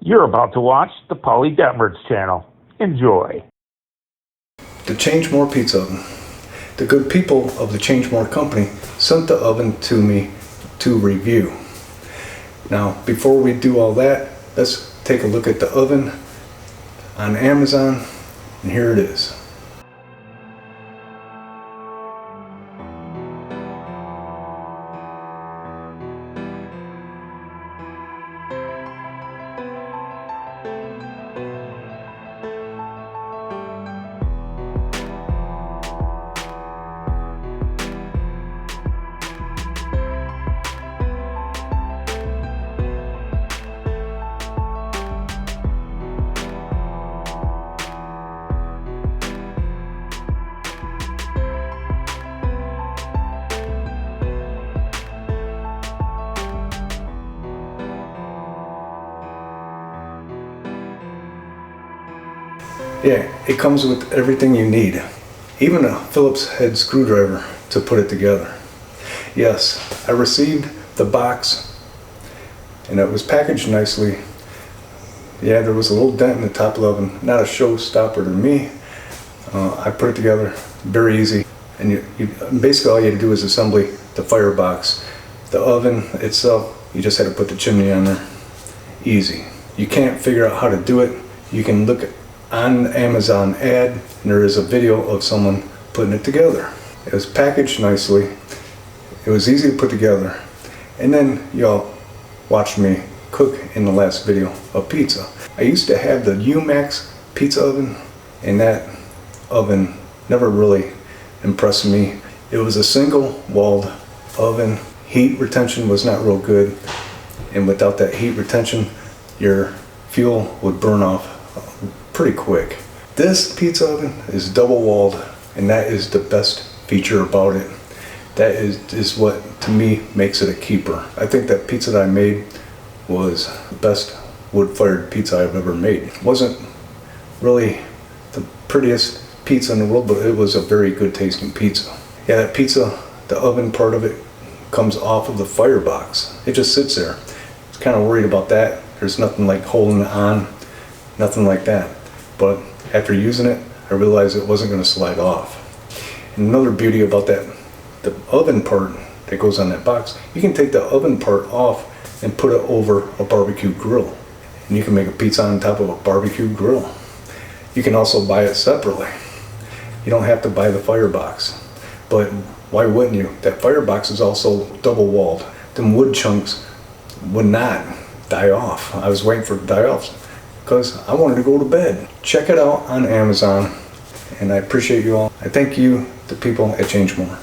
You're about to watch the Polly Detmers channel. Enjoy. The Change More Pizza Oven. The good people of the Change More company sent the oven to me to review. Now, before we do all that, let's take a look at the oven on Amazon, and here it is. Yeah, it comes with everything you need, even a Phillips head screwdriver to put it together. Yes, I received the box and it was packaged nicely. Yeah, there was a little dent in the top of the oven, not a showstopper to me. I put it together very easy, and basically all you had to do is assembly the firebox. The oven itself, you just had to put the chimney on there. Easy. You can't figure out how to do it, you can look at on Amazon ad, and there is a video of someone putting it together. It was packaged nicely, it was easy to put together, and then y'all watched me cook in the last video of pizza. I used to have the UMax pizza oven, and that oven never really impressed me. It was a single walled oven. Heat retention was not real good, and without that heat retention your fuel would burn off pretty quick. This pizza oven is double walled, and that is the best feature about it. That is what to me makes it a keeper. I think that pizza that I made was the best wood-fired pizza I've ever made. It wasn't really the prettiest pizza in the world, but it was a very good tasting pizza. Yeah, that pizza, the oven part of it comes off of the firebox. It just sits there. I was kind of worried about that. There's nothing like holding it on, nothing like that. But after using it, I realized it wasn't going to slide off. And another beauty about that, the oven part that goes on that box, you can take the oven part off and put it over a barbecue grill. And you can make a pizza on top of a barbecue grill. You can also buy it separately. You don't have to buy the firebox. But why wouldn't you? That firebox is also double walled. Them wood chunks would not die off. I was waiting for it to die off because I wanted to go to bed. Check it out on Amazon, and I appreciate you all. I thank you, the people at Change More.